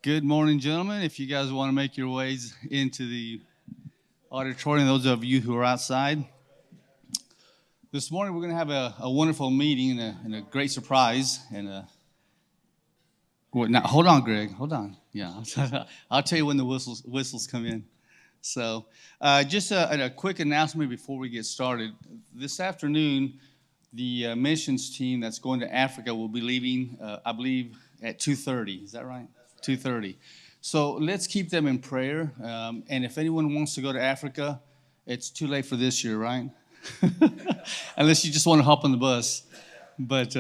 Good morning, gentlemen. If you guys want to make your ways into the auditorium, those of you who are outside, this morning we're going to have a wonderful meeting and a great surprise. Now, hold on, Greg. Hold on. Yeah, I'll tell you when the whistles come in. So, just a quick announcement before we get started. This afternoon, the missions team that's going to Africa will be leaving, I believe, at 2:30. Is that right? 2:30. So let's keep them in prayer. And if anyone wants to go to Africa, it's too late for this year, right? Unless you just want to hop on the bus. But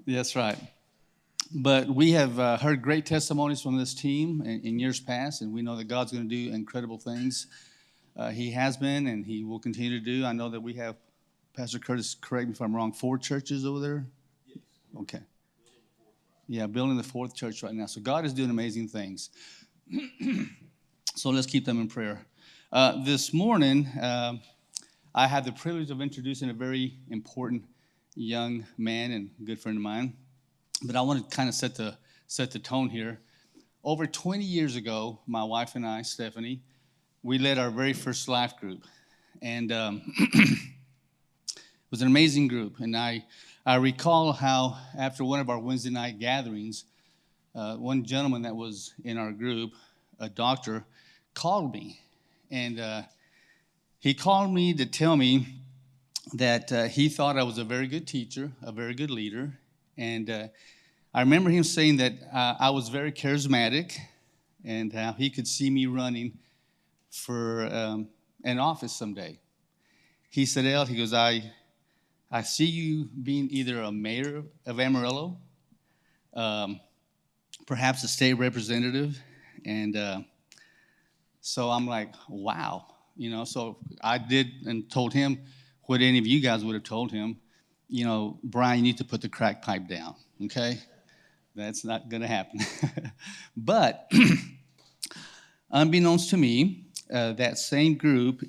that's right. But we have heard great testimonies from this team in years past, and we know that God's going to do incredible things. He has been, and he will continue to do. I know that we have, Pastor Curtis, correct me if I'm wrong, 4 churches over there? Yes. Okay. Yeah, building the 4th church right now. So God is doing amazing things. So let's keep them in prayer. This morning, I had the privilege of introducing a very important young man and good friend of mine. But I want to kind of set the tone here. Over 20 years ago, my wife and I, Stephanie, we led our very first life group. And it was an amazing group. And I recall how after one of our Wednesday night gatherings, one gentleman that was in our group, a doctor, called me. And he called me to tell me that he thought I was a very good teacher, a very good leader. And I remember him saying that I was very charismatic and how he could see me running for an office someday. He said, El, he goes, I see you being either a mayor of Amarillo, perhaps a state representative. And so I'm like, wow. So I did and told him what any of you guys would have told him. Brian, you need to put the crack pipe down, okay? That's not going to happen. But unbeknownst to me, in that same group,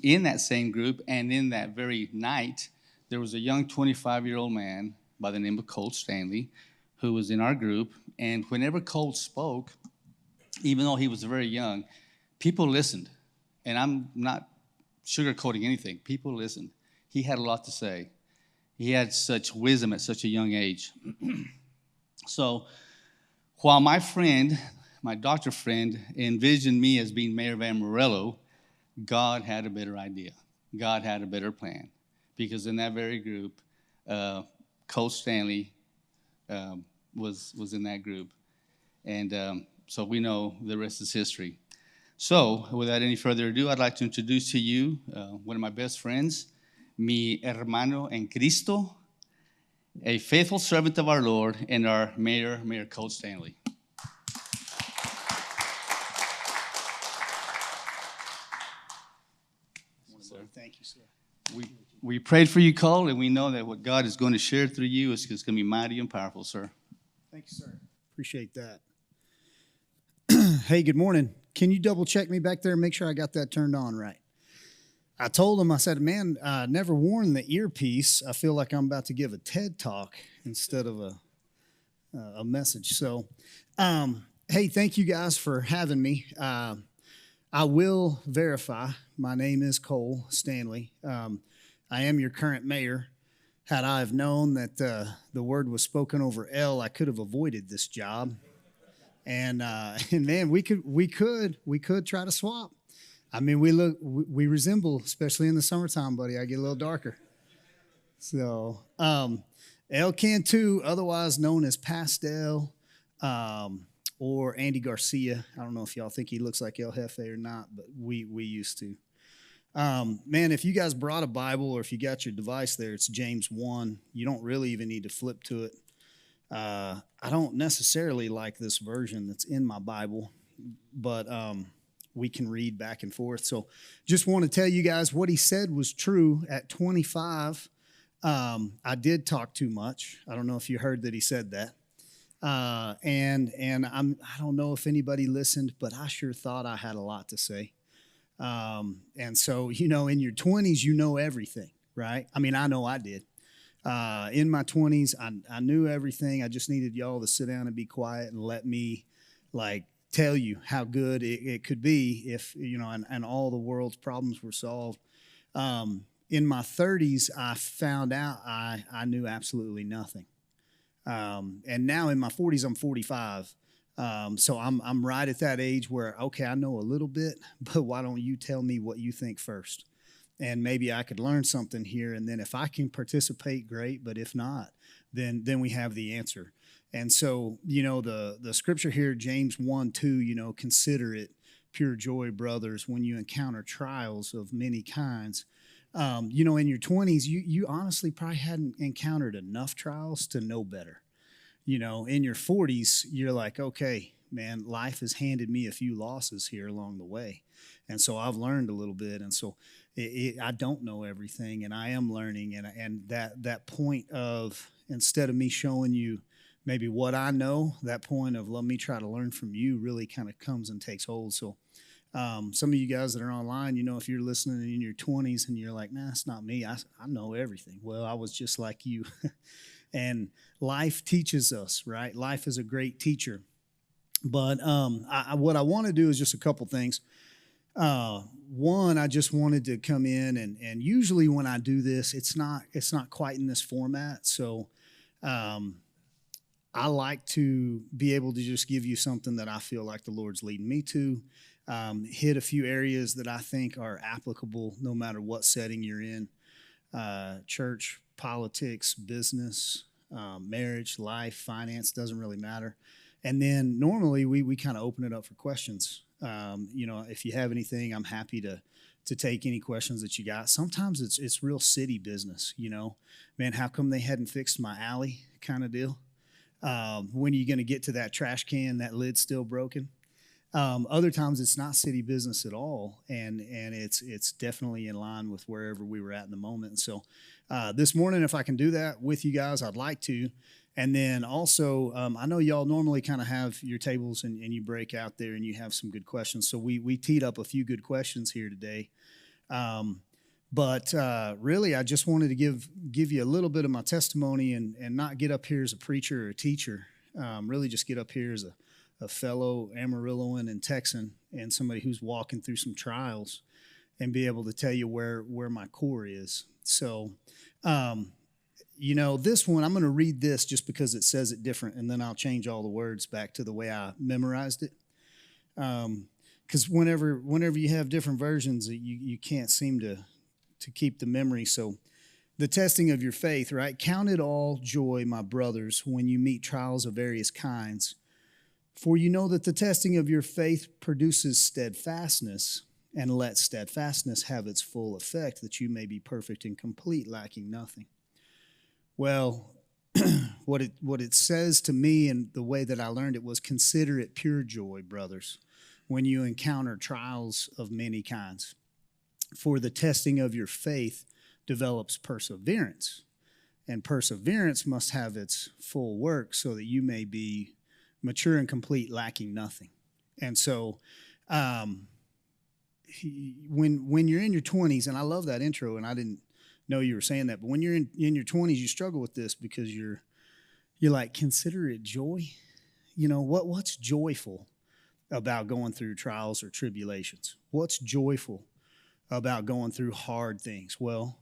and in that very night, there was a young 25-year-old man by the name of Colt Stanley who was in our group. And whenever Colt spoke, even though he was very young, people listened. And I'm not sugarcoating anything. People listened. He had a lot to say. He had such wisdom at such a young age. So while my doctor friend, envisioned me as being mayor of Amarillo, God had a better idea. God had a better plan. Because in that very group, Coach Stanley was in that group. And so we know the rest is history. So without any further ado, I'd like to introduce to you one of my best friends, mi hermano en Cristo, a faithful servant of our Lord, and our Mayor Coach Stanley. Thank you, sir. We prayed for you, Cole, and we know that what God is going to share through you is going to be mighty and powerful, sir. Thank you, sir. Appreciate that. Hey, good morning. Can you double check me back there and make sure I got that turned on right? I told him, I said, man, I never worn the earpiece. I feel like I'm about to give a TED talk instead of a message. So, hey, thank you guys for having me. I will verify. My name is Cole Stanley. I am your current mayor. Had I have known that the word was spoken over L, I could have avoided this job. And man, we could try to swap. I mean, we resemble, especially in the summertime, buddy. I get a little darker. So, El Cantu, otherwise known as Pastel, or Andy Garcia. I don't know if y'all think he looks like El Jefe or not, but we used to. Man, if you guys brought a Bible or if you got your device there, it's James 1. You don't really even need to flip to it. I don't necessarily like this version that's in my Bible, but we can read back and forth. So just want to tell you guys what he said was true. At 25, I did talk too much. I don't know if you heard that he said that. And I don't know if anybody listened, but I sure thought I had a lot to say. And so, in your 20s, you know everything, right? I mean, I know I did. In my 20s, I knew everything. I just needed y'all to sit down and be quiet and let me like tell you how good it could be if, and all the world's problems were solved. In my 30s, I found out I knew absolutely nothing. And now in my 40s, I'm 45. So I'm right at that age where, okay, I know a little bit, but why don't you tell me what you think first? And maybe I could learn something here. And then if I can participate, great. But if not, then we have the answer. And so, the scripture here, James 1:2, consider it pure joy, brothers, when you encounter trials of many kinds. In your 20s, you honestly probably hadn't encountered enough trials to know better. In your 40s, you're like, okay, man, life has handed me a few losses here along the way. And so I've learned a little bit. And so I don't know everything, and I am learning. And that point of, instead of me showing you maybe what I know, that point of let me try to learn from you really kind of comes and takes hold. So some of you guys that are online, if you're listening in your 20s and you're like, nah, it's not me. I know everything. Well, I was just like you. And life teaches us, right? Life is a great teacher. But what I want to do is just a couple things. One, I just wanted to come in and usually when I do this, it's not quite in this format. So I like to be able to just give you something that I feel like the Lord's leading me to. Hit a few areas that I think are applicable no matter what setting you're in. Church, politics, business, marriage, life, finance, doesn't really matter. And then normally we kind of open it up for questions. If you have anything, I'm happy to take any questions that you got. Sometimes it's real city business, man, how come they hadn't fixed my alley kind of deal? When are you going to get to that trash can, that lid's still broken? Other times it's not city business at all, and it's definitely in line with wherever we were at in the moment. And so this morning, if I can do that with you guys, I'd like to. And then also, I know y'all normally kind of have your tables and you break out there and you have some good questions. So we teed up a few good questions here today. But really, I just wanted to give you a little bit of my testimony and not get up here as a preacher or a teacher. Really just get up here as a fellow Amarilloan and Texan and somebody who's walking through some trials and be able to tell you where my core is. So, this one, I'm going to read this just because it says it different, and then I'll change all the words back to the way I memorized it. Because whenever you have different versions, you can't seem to keep the memory. So the testing of your faith, right? Count it all joy, my brothers, when you meet trials of various kinds. For you know that the testing of your faith produces steadfastness, and let steadfastness have its full effect, that you may be perfect and complete, lacking nothing. Well, what it says to me and the way that I learned it was, consider it pure joy, brothers, when you encounter trials of many kinds. For the testing of your faith develops perseverance, and perseverance must have its full work so that you may be mature and complete, lacking nothing. And so when you're in your 20s, and I love that intro, and I didn't know you were saying that, but when you're in your 20s, you struggle with this because you're like, consider it joy. What's joyful about going through trials or tribulations? What's joyful about going through hard things? Well,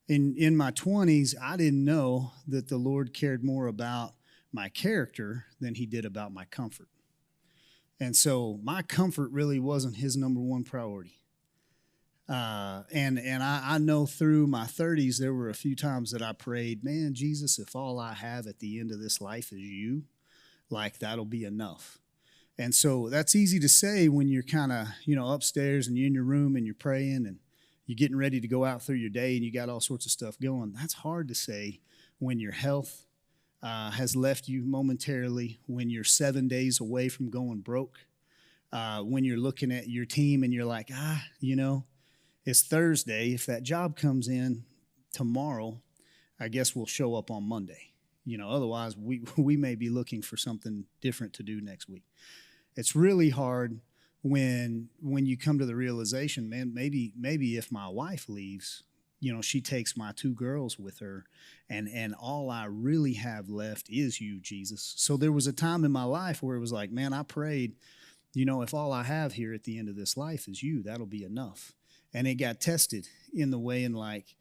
in my 20s, I didn't know that the Lord cared more about my character than he did about my comfort. And so my comfort really wasn't his number one priority. And I know through my 30s, there were a few times that I prayed, man, Jesus, if all I have at the end of this life is you, like that'll be enough. And so that's easy to say when you're kind of, upstairs and you're in your room and you're praying and you're getting ready to go out through your day and you got all sorts of stuff going. That's hard to say when your health has left you momentarily, when you're 7 days away from going broke, when you're looking at your team and you're like, it's Thursday. If that job comes in tomorrow, I guess we'll show up on Monday. Otherwise we may be looking for something different to do next week. It's really hard when you come to the realization, man, maybe if my wife leaves, she takes my two girls with her, and all I really have left is you, Jesus. So there was a time in my life where it was like, man, I prayed, if all I have here at the end of this life is you, that'll be enough. And it got tested in the way, and like,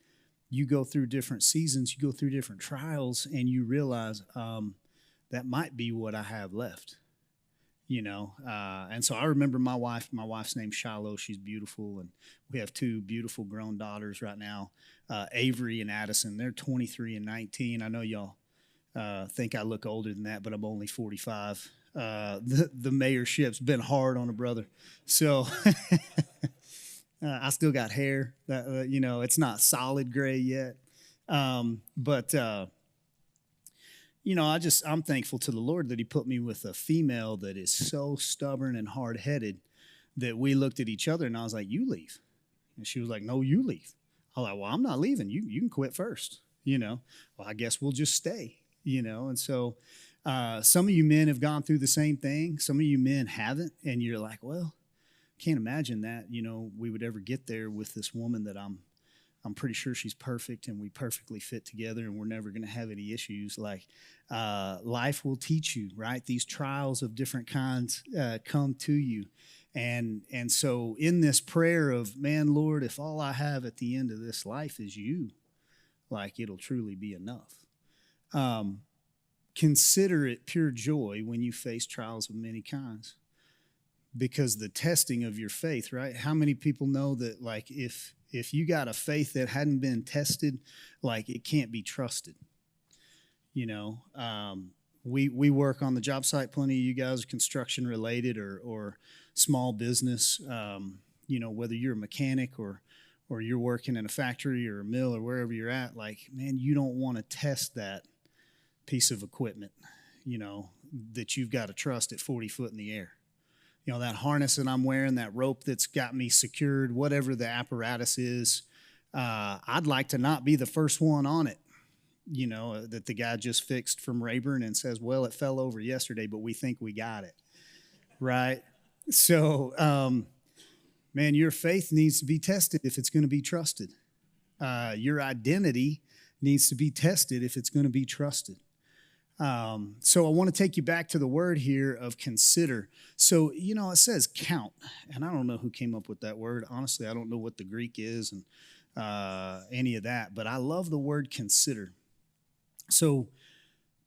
you go through different seasons, you go through different trials, and you realize that might be what I have left. And so I remember my wife's name's Shiloh. She's beautiful. And we have two beautiful grown daughters right now, Avery and Addison. They're 23 and 19. I know y'all think I look older than that, but I'm only 45. The mayorship's been hard on a brother. So I still got hair that, it's not solid gray yet. But I'm thankful to the Lord that he put me with a female that is so stubborn and hard-headed that we looked at each other and I was like, you leave. And she was like, no, you leave. I was like, well, I'm not leaving. You can quit first, Well, I guess we'll just stay, And so some of you men have gone through the same thing. Some of you men haven't. And you're like, well, can't imagine that, we would ever get there with this woman that I'm pretty sure she's perfect and we perfectly fit together and we're never going to have any issues. Like life will teach you, right? These trials of different kinds come to you. And so in this prayer of, man, Lord, if all I have at the end of this life is you, like it'll truly be enough. Consider it pure joy when you face trials of many kinds, because the testing of your faith, right? How many people know that, like, if you got a faith that hadn't been tested, like it can't be trusted. We work on the job site. Plenty of you guys are construction related or small business. Whether you're a mechanic or you're working in a factory or a mill or wherever you're at, like, man, you don't want to test that piece of equipment, that you've got to trust at 40 foot in the air. That harness that I'm wearing, that rope that's got me secured, whatever the apparatus is, I'd like to not be the first one on it, that the guy just fixed from Rayburn and says, well, it fell over yesterday, but we think we got it, right? So, man, your faith needs to be tested if it's going to be trusted. Your identity needs to be tested if it's going to be trusted. So I want to take you back to the word here of consider. So, it says count, and I don't know who came up with that word. Honestly, I don't know what the Greek is and any of that, but I love the word consider. So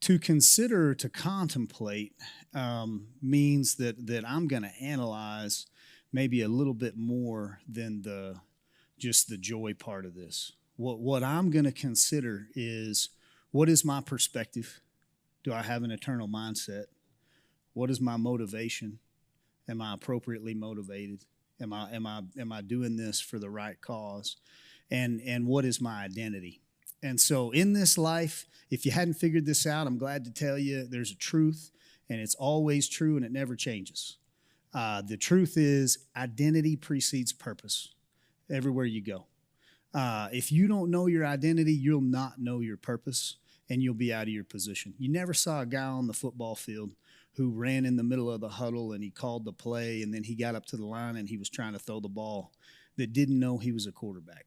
to consider, to contemplate, means that I'm going to analyze maybe a little bit more than just the joy part of this. What I'm going to consider is, what is my perspective? Do I have an eternal mindset? What is my motivation? Am I appropriately motivated? Am I doing this for the right cause? And what is my identity? And so in this life, if you hadn't figured this out, I'm glad to tell you there's a truth, and it's always true and it never changes. The truth is identity precedes purpose everywhere you go. If you don't know your identity, you'll not know your purpose, and you'll be out of your position. You never saw a guy on the football field who ran in the middle of the huddle and he called the play and then he got up to the line and he was trying to throw the ball that didn't know he was a quarterback.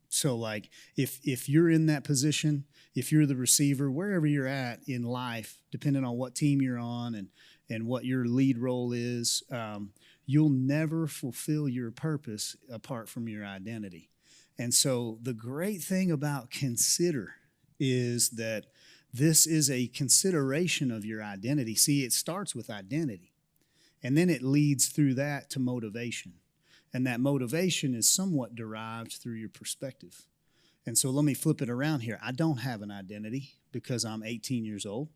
So like if you're in that position, if you're the receiver, wherever you're at in life, depending on what team you're on and what your lead role is, you'll never fulfill your purpose apart from your identity. And so the great thing about consider is that this is a consideration of your identity. See, it starts with identity, and then it leads through that to motivation. And that motivation is somewhat derived through your perspective. And so let me flip it around here. I don't have an identity because I'm 18 years old.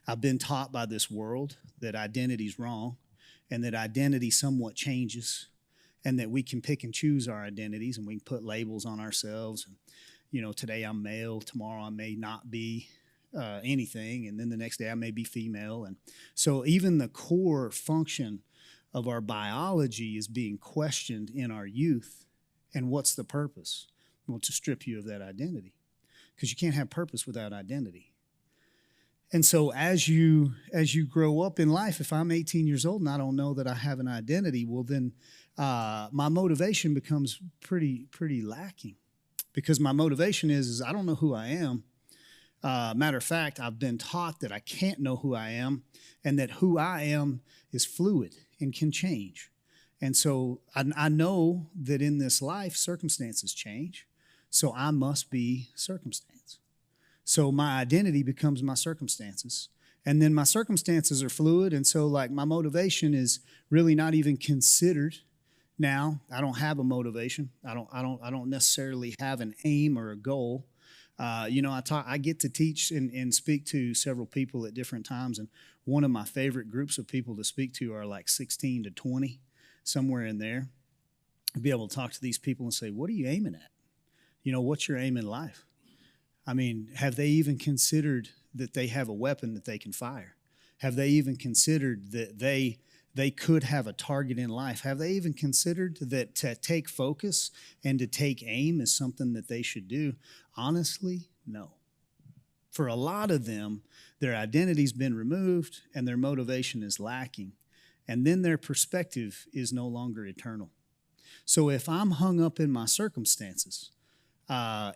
I've been taught by this world that identity's wrong and that identity somewhat changes and that we can pick and choose our identities and we can put labels on ourselves. And, today I'm male, tomorrow I may not be anything, and then the next day I may be female. And so even the core function of our biology is being questioned in our youth. And what's the purpose? Well, to strip you of that identity, because you can't have purpose without identity. And so as you grow up in life, if I'm 18 years old and I don't know that I have an identity, well then my motivation becomes pretty lacking. because my motivation is I don't know who I am. Matter of fact, I've been taught that I can't know who I am and that who I am is fluid and can change. And so I know that in this life, circumstances change. So I must be circumstance. So my identity becomes my circumstances. And then my circumstances are fluid. And so like my motivation is really not even considered. Now I don't have a motivation. I don't necessarily have an aim or a goal. I get to teach and speak to several people at different times. And one of my favorite groups of people to speak to are like 16 to 20, somewhere in there. I'd be able to talk to these people and say, what are you aiming at? What's your aim in life? I mean, have they even considered that they have a weapon that they can fire? Have they even considered that they could have a target in life? Have they even considered that to take focus and to take aim is something that they should do? Honestly, no. For a lot of them, their identity's been removed and their motivation is lacking. And then their perspective is no longer eternal. So if I'm hung up in my circumstances,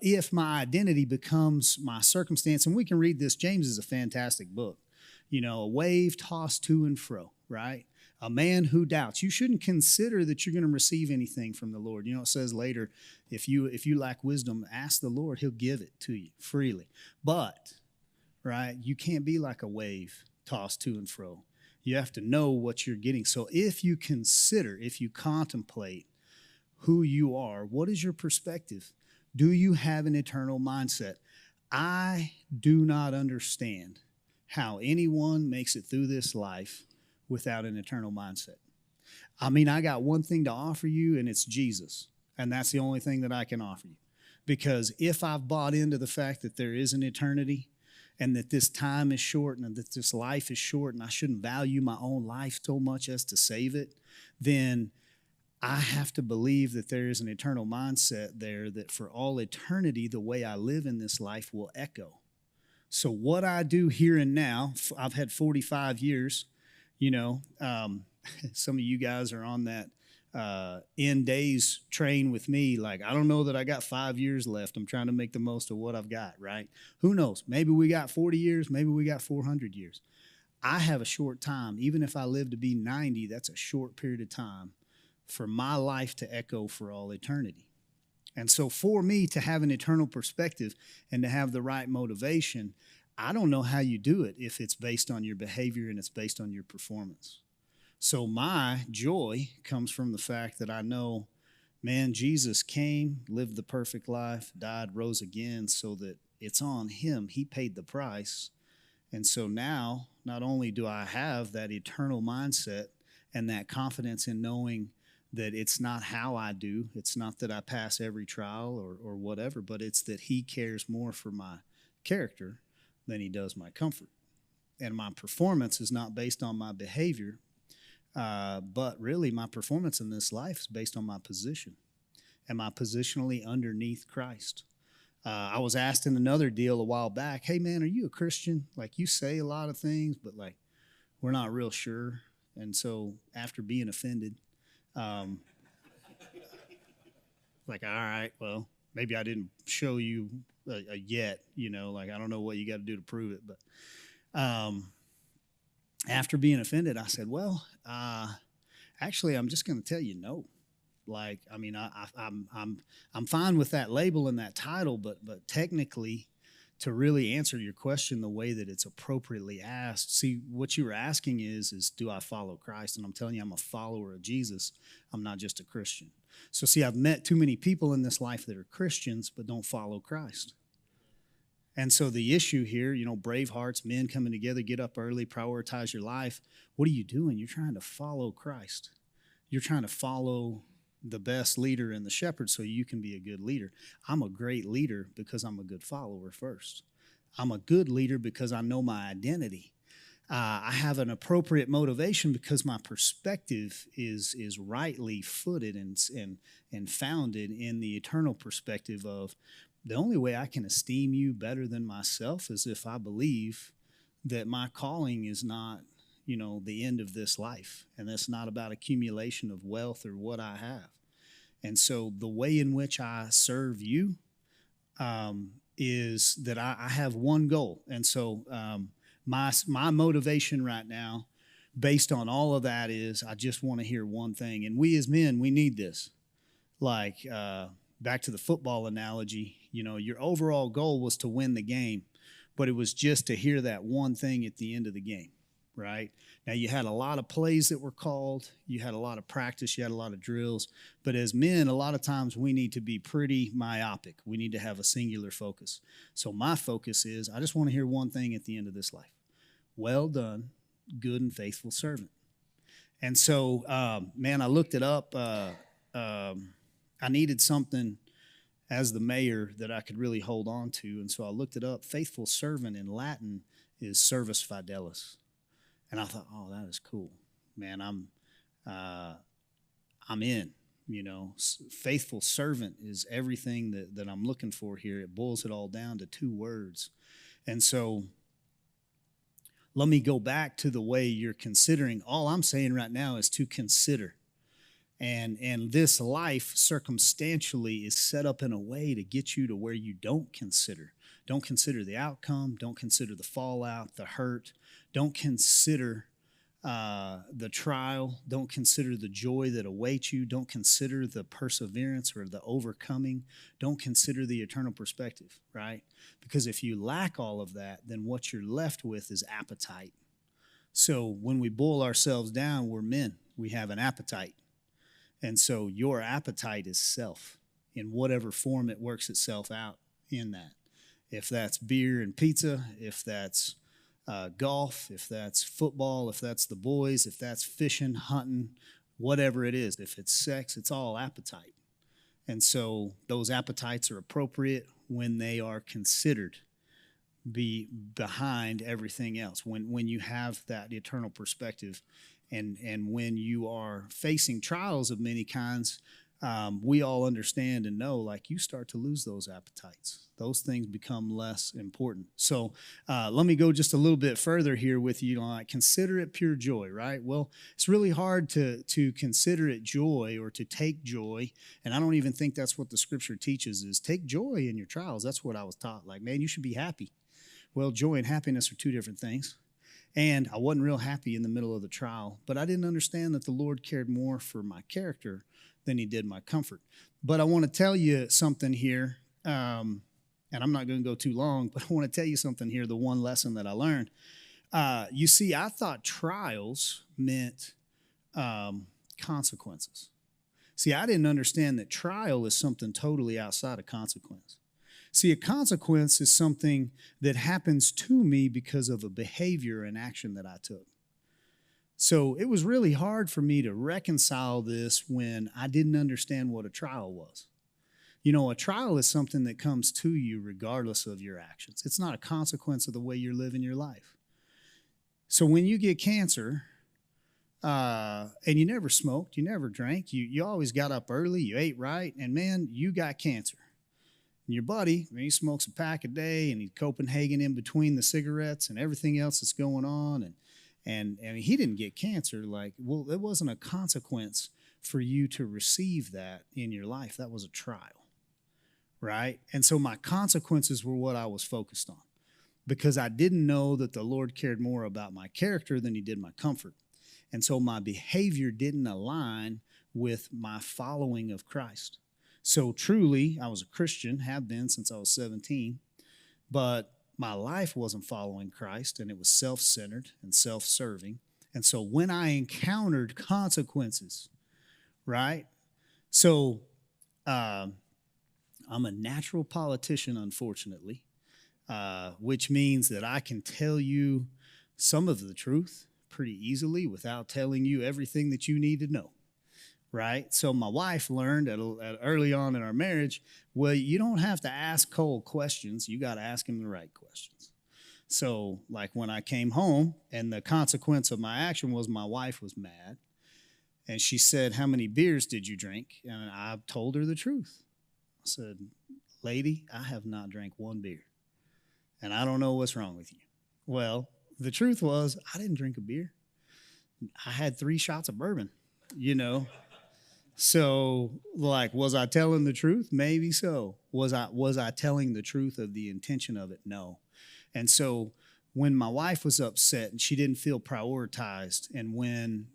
if my identity becomes my circumstance, and we can read this, James is a fantastic book. A wave tossed to and fro, right? A man who doubts. You shouldn't consider that you're going to receive anything from the Lord. It says later, if you lack wisdom, ask the Lord, he'll give it to you freely. But, right, you can't be like a wave tossed to and fro. You have to know what you're getting. So if you contemplate who you are, what is your perspective? Do you have an eternal mindset? I do not understand how anyone makes it through this life without an eternal mindset. I mean, I got one thing to offer you, and it's Jesus. And that's the only thing that I can offer you. Because if I've bought into the fact that there is an eternity and that this time is short and that this life is short and I shouldn't value my own life so much as to save it, then I have to believe that there is an eternal mindset there that for all eternity, the way I live in this life will echo. So what I do here and now, I've had 45 years, some of you guys are on that end days train with me. Like, I don't know that I got 5 years left. I'm trying to make the most of what I've got, right? Who knows? Maybe we got 40 years. Maybe we got 400 years. I have a short time. Even if I live to be 90, that's a short period of time for my life to echo for all eternity. And so for me to have an eternal perspective and to have the right motivation, I don't know how you do it if it's based on your behavior and it's based on your performance. So my joy comes from the fact that I know, man, Jesus came, lived the perfect life, died, rose again, so that it's on him. He paid the price. And so now, not only do I have that eternal mindset and that confidence in knowing that it's not how I do, it's not that I pass every trial or whatever, but it's that he cares more for my character than he does my comfort. And my performance is not based on my behavior, but really my performance in this life is based on my position. Am I positionally underneath Christ? I was asked in another deal a while back, hey man, are you a Christian? Like, you say a lot of things, but like, we're not real sure. And so after being offended, like, all right, well, maybe I didn't show you yet, like, I don't know what you got to do to prove it. But after being offended, I said, well, actually, I'm just going to tell you no. Like, I mean, I'm fine with that label and that title, but technically, to really answer your question the way that it's appropriately asked, see, what you were asking is do I follow Christ? And I'm telling you, I'm a follower of Jesus. I'm not just a Christian. So see, I've met too many people in this life that are Christians but don't follow Christ. And so the issue here, brave hearts, men coming together, get up early, prioritize your life. What are you doing? You're trying to follow Christ. You're trying to follow the best leader and the shepherd so you can be a good leader. I'm a great leader because I'm a good follower first. I'm a good leader because I know my identity. I have an appropriate motivation because my perspective is rightly footed and founded in the eternal perspective of the only way I can esteem you better than myself is if I believe that my calling is not the end of this life. And that's not about accumulation of wealth or what I have. And so the way in which I serve you is that I have one goal. And so my motivation right now, based on all of that, is I just want to hear one thing. And we as men, we need this. Like back to the football analogy, your overall goal was to win the game, but it was just to hear that one thing at the end of the game, right? Now, you had a lot of plays that were called, you had a lot of practice, you had a lot of drills, but as men, a lot of times we need to be pretty myopic. We need to have a singular focus. So my focus is I just want to hear one thing at the end of this life. Well done, good and faithful servant. And so, man, I looked it up. I needed something as the mayor that I could really hold on to. And so I looked it up. Faithful servant in Latin is servus fidelis. And I thought, oh, that is cool. Man, I'm in, Faithful servant is everything that I'm looking for here. It boils it all down to two words. And so let me go back to the way you're considering. All I'm saying right now is to consider. And this life circumstantially is set up in a way to get you to where you don't consider. Don't consider the outcome. Don't consider the fallout, the hurt. Don't consider the trial. Don't consider the joy that awaits you. Don't consider the perseverance or the overcoming. Don't consider the eternal perspective, right? Because if you lack all of that, then what you're left with is appetite. So when we boil ourselves down, we're men. We have an appetite. And so your appetite is self in whatever form it works itself out in that. If that's beer and pizza, if that's golf, if that's football, if that's the boys, if that's fishing, hunting, whatever it is, if it's sex, it's all appetite. And so those appetites are appropriate when they are considered behind everything else. When you have that eternal perspective. And when you are facing trials of many kinds, we all understand and know, like, you start to lose those appetites. Those things become less important. So let me go just a little bit further here with you. Like, consider it pure joy, right? Well, it's really hard to consider it joy or to take joy. And I don't even think that's what the scripture teaches is take joy in your trials. That's what I was taught. Like, man, you should be happy. Well, joy and happiness are two different things. And I wasn't real happy in the middle of the trial, but I didn't understand that the Lord cared more for my character than he did my comfort. But I want to tell you something here, and I'm not going to go too long, but I want to tell you something here, the one lesson that I learned. You see, I thought trials meant consequences. See, I didn't understand that trial is something totally outside of consequence. See, a consequence is something that happens to me because of a behavior and action that I took. So it was really hard for me to reconcile this when I didn't understand what a trial was. A trial is something that comes to you regardless of your actions. It's not a consequence of the way you're living your life. So when you get cancer, and you never smoked, you never drank, you always got up early, you ate right, and man, you got cancer. And your buddy, he smokes a pack a day, and he's Copenhagen in between the cigarettes and everything else that's going on, and he didn't get cancer. Like, well, it wasn't a consequence for you to receive that in your life. That was a trial, right? And so my consequences were what I was focused on because I didn't know that the Lord cared more about my character than he did my comfort. And so my behavior didn't align with my following of Christ. So truly, I was a Christian, have been since I was 17, but my life wasn't following Christ, and it was self-centered and self-serving. And so when I encountered consequences, right? So I'm a natural politician, unfortunately, which means that I can tell you some of the truth pretty easily without telling you everything that you need to know. Right? So my wife learned at early on in our marriage, well, you don't have to ask Cole questions. You got to ask him the right questions. So like when I came home and the consequence of my action was my wife was mad and she said, how many beers did you drink? And I told her the truth. I said, lady, I have not drank one beer and I don't know what's wrong with you. Well, the truth was I didn't drink a beer. I had 3 shots of bourbon, So, like, was I telling the truth? Maybe so. Was I telling the truth of the intention of it? No. And so when my wife was upset and she didn't feel prioritized, and when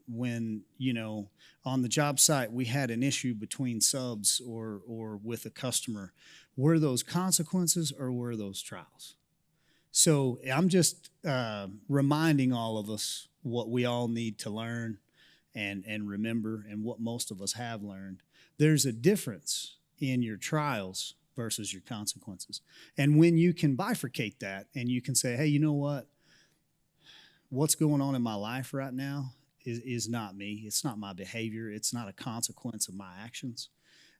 on the job site we had an issue between subs or with a customer, were those consequences or were those trials? So I'm just reminding all of us what we all need to learn and remember, and what most of us have learned. There's a difference in your trials versus your consequences. And when you can bifurcate that and you can say, hey, you know what? What's going on in my life right now is not me. It's not my behavior. It's not a consequence of my actions.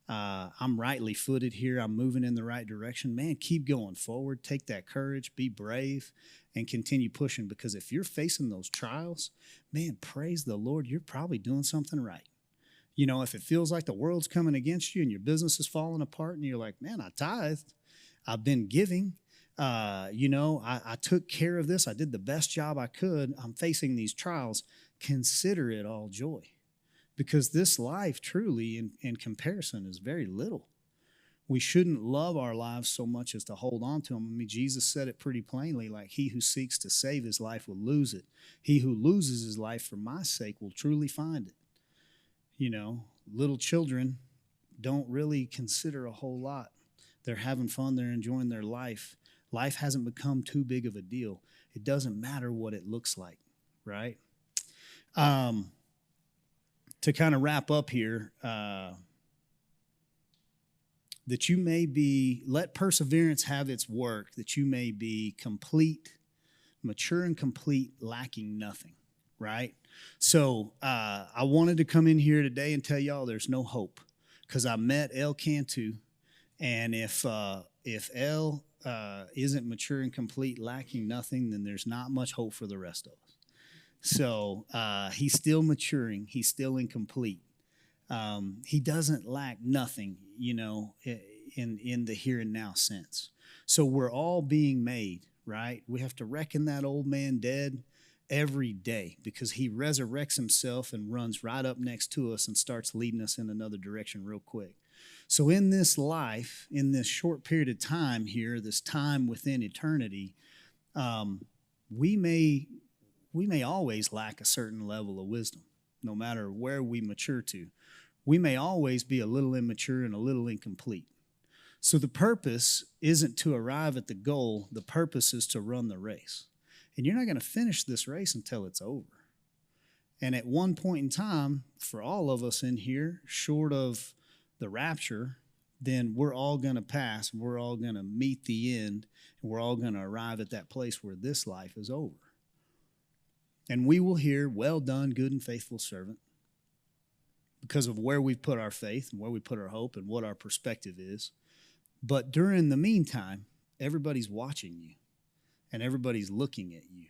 I'm rightly footed here. I'm moving in the right direction. Man, keep going forward. Take that courage. Be brave and continue pushing, because if you're facing those trials, man, praise the Lord, you're probably doing something right. If it feels like the world's coming against you and your business is falling apart and you're like, man, I tithed, I've been giving, I took care of this. I did the best job I could. I'm facing these trials. Consider it all joy, because this life truly in comparison is very little. We shouldn't love our lives so much as to hold on to them. I mean, Jesus said it pretty plainly, like, he who seeks to save his life will lose it. He who loses his life for my sake will truly find it. Little children don't really consider a whole lot. They're having fun. They're enjoying their life. Life hasn't become too big of a deal. It doesn't matter what it looks like, right? To kind of wrap up here, that you may be, let perseverance have its work, that you may be complete, mature and complete, lacking nothing, right? So I wanted to come in here today and tell y'all there's no hope, because I met El Cantu, and if El isn't mature and complete, lacking nothing, then there's not much hope for the rest of us. So he's still maturing. He's still incomplete. He doesn't lack nothing, in the here and now sense. So we're all being made, right? We have to reckon that old man dead every day, because he resurrects himself and runs right up next to us and starts leading us in another direction real quick. So in this life, in this short period of time here, this time within eternity, we may always lack a certain level of wisdom, no matter where we mature to. We may always be a little immature and a little incomplete. So the purpose isn't to arrive at the goal. The purpose is to run the race. And you're not going to finish this race until it's over. And at one point in time, for all of us in here, short of the rapture, then we're all going to pass. We're all going to meet the end. And we're all going to arrive at that place where this life is over. And we will hear, well done, good and faithful servant, because of where we've put our faith and where we put our hope and what our perspective is. But during the meantime, everybody's watching you and everybody's looking at you.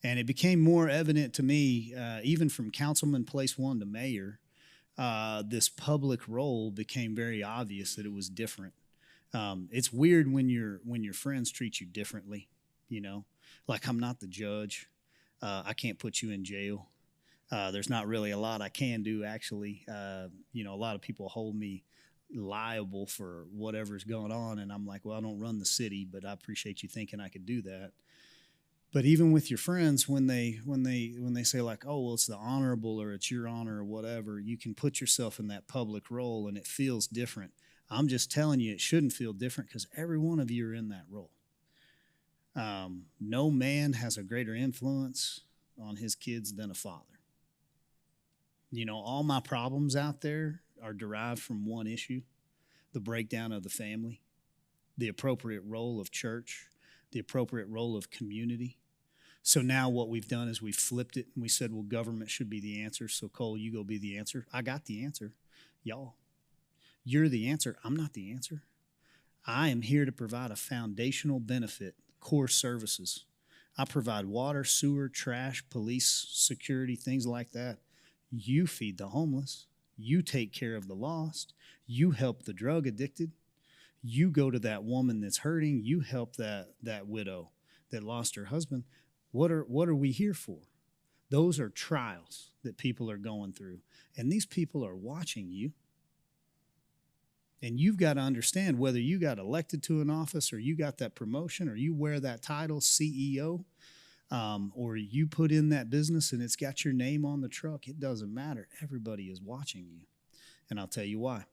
And it became more evident to me, even from councilman place one to mayor, this public role became very obvious that it was different. It's weird when your friends treat you differently, like, I'm not the judge. I can't put you in jail. There's not really a lot I can do, actually. A lot of people hold me liable for whatever's going on, and I'm like, well, I don't run the city, but I appreciate you thinking I could do that. But even with your friends, when they say, like, oh, well, it's the honorable or it's your honor or whatever, you can put yourself in that public role and it feels different. I'm just telling you, it shouldn't feel different, because every one of you are in that role. No man has a greater influence on his kids than a father. All my problems out there are derived from one issue: the breakdown of the family, the appropriate role of church, the appropriate role of community. So now what we've done is we've flipped it and we said, well, government should be the answer. So Cole, you go be the answer. I got the answer. Y'all, you're the answer. I'm not the answer. I am here to provide a foundational benefit, core services. I provide water, sewer, trash, police, security, things like that. You feed the homeless. You take care of the lost. You help the drug addicted. You go to that woman that's hurting. You help that widow that lost her husband. What are we here for? Those are trials that people are going through. And these people are watching you. And you've got to understand whether you got elected to an office or you got that promotion or you wear that title, CEO, or you put in that business and it's got your name on the truck. It doesn't matter. Everybody is watching you. And I'll tell you why.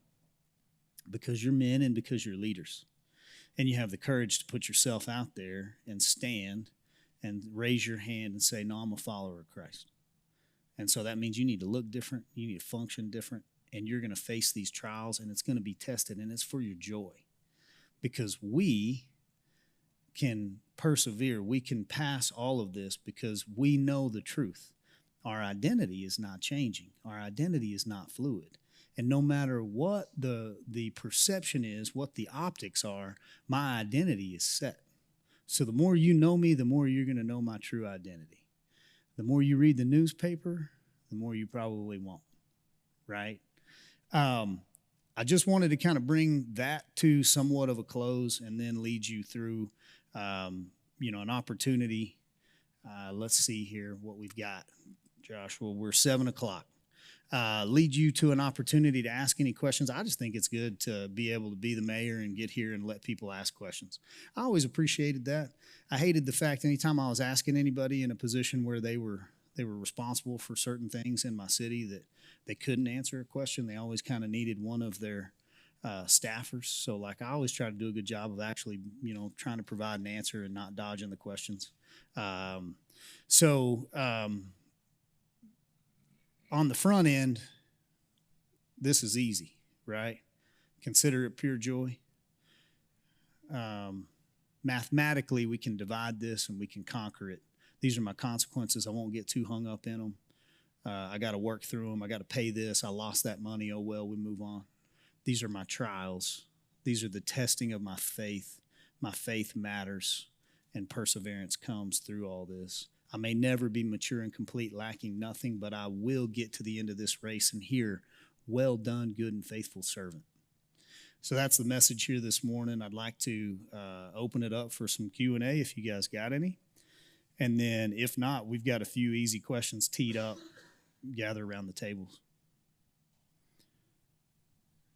Because you're men and because you're leaders. And you have the courage to put yourself out there and stand and raise your hand and say, no, I'm a follower of Christ. And so that means you need to look different. You need to function different. And you're going to face these trials and it's going to be tested, and it's for your joy. Because we can persevere. We can pass all of this because we know the truth. Our identity is not changing. Our identity is not fluid. And no matter what the perception is, what the optics are, my identity is set. So the more you know me, the more you're going to know my true identity. The more you read the newspaper, the more you probably won't, right? I just wanted to kind of bring that to somewhat of a close and then lead you through, an opportunity. Let's see here what we've got, Joshua. We're 7:00. Lead you to an opportunity to ask any questions. I just think it's good to be able to be the mayor and get here and let people ask questions. I always appreciated that. I hated the fact anytime I was asking anybody in a position where they were responsible for certain things in my city that they couldn't answer a question. They always kind of needed one of their staffers. So like I always try to do a good job of actually, trying to provide an answer and not dodging the questions. On the front end, this is easy, right? Consider it pure joy. Mathematically, we can divide this and we can conquer it. These are my consequences. I won't get too hung up in them. I got to work through them. I got to pay this. I lost that money. Oh, well, we move on. These are my trials. These are the testing of my faith. My faith matters, and perseverance comes through all this. I may never be mature and complete, lacking nothing, but I will get to the end of this race and hear, well done, good and faithful servant. So that's the message here this morning. I'd like to open it up for some Q&A if you guys got any. And then if not, we've got a few easy questions teed up. Gather around the tables.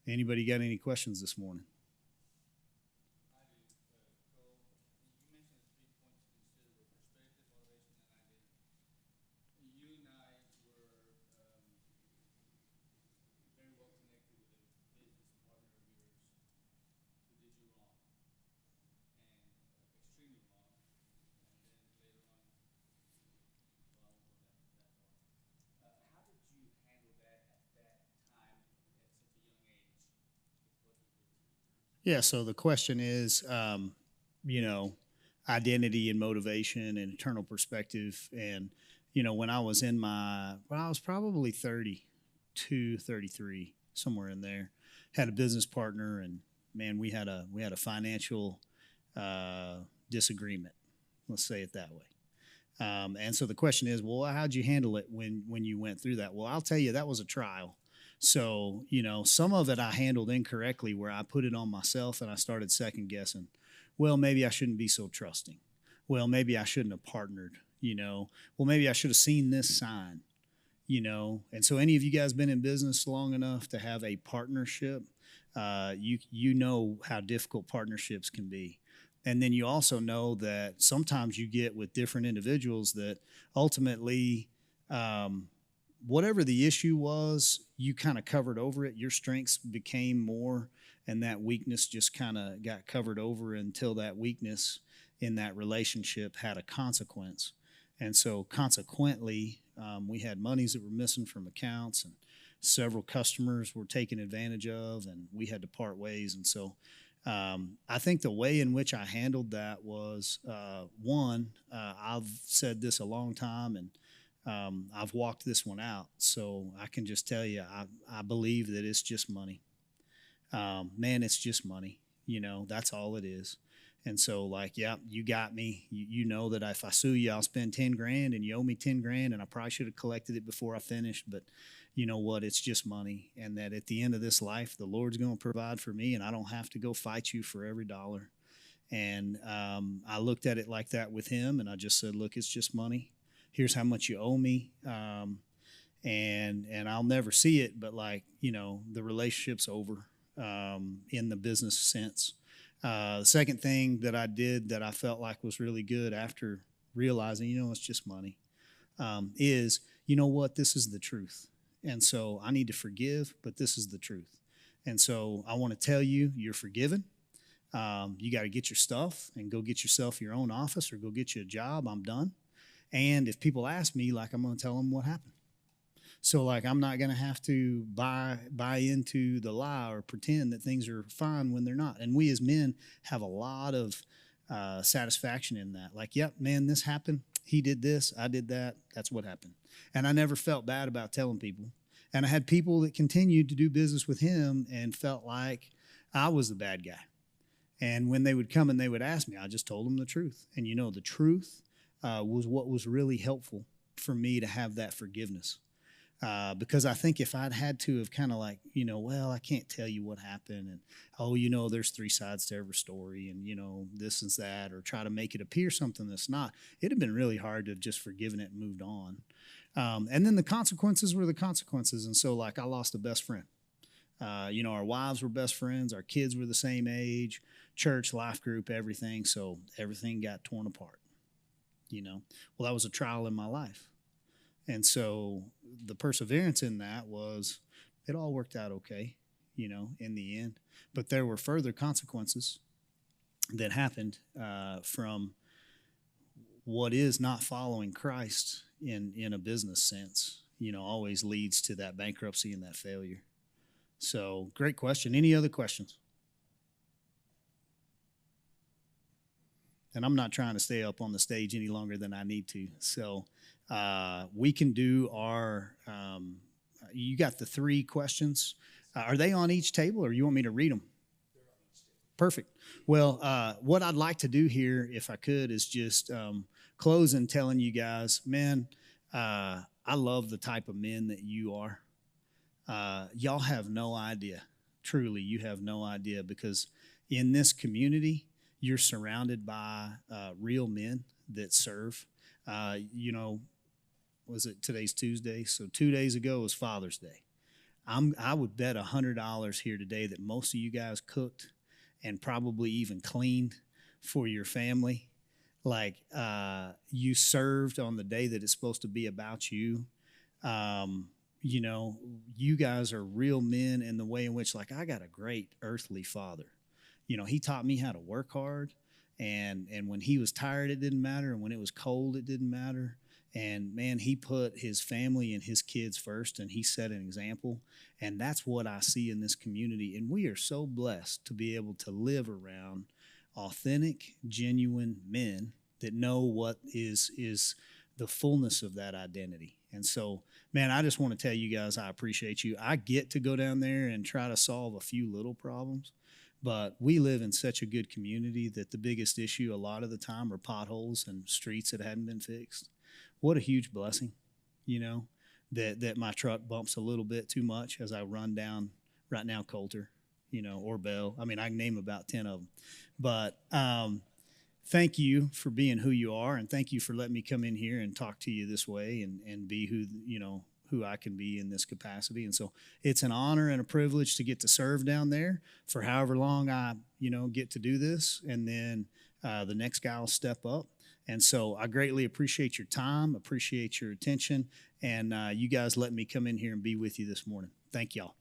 Anybody got any questions this morning? Yeah, so the question is, identity and motivation and eternal perspective. And, when I was I was probably 32, 33, somewhere in there, had a business partner, and man, we had a financial disagreement. Let's say it that way. And so the question is, well, how'd you handle it when you went through that? Well, I'll tell you, that was a trial. So, some of it I handled incorrectly where I put it on myself and I started second guessing. Well, maybe I shouldn't be so trusting. Well, maybe I shouldn't have partnered, Well, maybe I should have seen this sign, And so any of you guys been in business long enough to have a partnership, you know how difficult partnerships can be. And then you also know that sometimes you get with different individuals that ultimately, whatever the issue was, you kind of covered over it. Your strengths became more, and that weakness just kind of got covered over until that weakness in that relationship had a consequence. And so consequently, we had monies that were missing from accounts, and several customers were taken advantage of, and we had to part ways. And so I think the way in which I handled that was, I've said this a long time, and I've walked this one out, so I can just tell you, I believe that it's just money. Man, it's just money. That's all it is. And so, yeah, you got me. You know that if I sue you, I'll spend 10 grand, and you owe me 10 grand, and I probably should have collected it before I finished. But you know what? It's just money, and that at the end of this life, the Lord's going to provide for me, and I don't have to go fight you for every dollar. And I looked at it like that with him, and I just said, look, it's just money. here's how much you owe me. And I'll never see it, but like, the relationship's over in the business sense. The second thing that I did that I felt like was really good after realizing, it's just money, is, what, this is the truth. And so I need to forgive, but this is the truth. And so I want to tell you, you're forgiven. You got to get your stuff and go get yourself your own office or go get you a job. I'm done. And if people ask me, like, I'm going to tell them what happened. So like, I'm not going to have to buy into the lie or pretend that things are fine when they're not. And we as men have a lot of satisfaction in that. Like, yep, man, this happened. He did this. I did that. That's what happened. And I never felt bad about telling people. And I had people that continued to do business with him and felt like I was the bad guy. And when they would come and they would ask me, I just told them the truth. And the truth was what was really helpful for me to have that forgiveness. Because I think if I'd had to have kind of like, well, I can't tell you what happened. And, there's three sides to every story and, this and that, or try to make it appear something that's not, it'd have been really hard to have just forgiven it and moved on. And then the consequences were the consequences. And so like I lost a best friend. Our wives were best friends. Our kids were the same age, church, life group, everything. So everything got torn apart, Well, that was a trial in my life. And so the perseverance in that was it all worked out okay, in the end. But there were further consequences that happened from what is not following Christ in a business sense, always leads to that bankruptcy and that failure. So great question. Any other questions? And I'm not trying to stay up on the stage any longer than I need to. So we can do our, you got the 3 questions. Are they on each table or you want me to read them? Perfect. Well, what I'd like to do here, if I could, is just close in telling you guys, man, I love the type of men that you are. Y'all have no idea. Truly, you have no idea, because in this community, you're surrounded by real men that serve. Was it today's Tuesday? So 2 days ago was Father's Day. I would bet $100 here today that most of you guys cooked and probably even cleaned for your family. Like you served on the day that it's supposed to be about you. You guys are real men in the way in which, like, I got a great earthly father. He taught me how to work hard, and when he was tired, it didn't matter, and when it was cold, it didn't matter. And man, he put his family and his kids first, and he set an example. And that's what I see in this community. And we are so blessed to be able to live around authentic, genuine men that know what is the fullness of that identity. And so, man, I just want to tell you guys, I appreciate you. I get to go down there and try to solve a few little problems, but we live in such a good community that the biggest issue a lot of the time are potholes and streets that hadn't been fixed. What a huge blessing, that my truck bumps a little bit too much as I run down right now Coulter, or Bell. I mean, I can name about 10 of them. But thank you for being who you are, and thank you for letting me come in here and talk to you this way and be who I can be in this capacity. And so it's an honor and a privilege to get to serve down there for however long I, get to do this. And then the next guy will step up. And so I greatly appreciate your time, appreciate your attention, and you guys letting me come in here and be with you this morning. Thank y'all.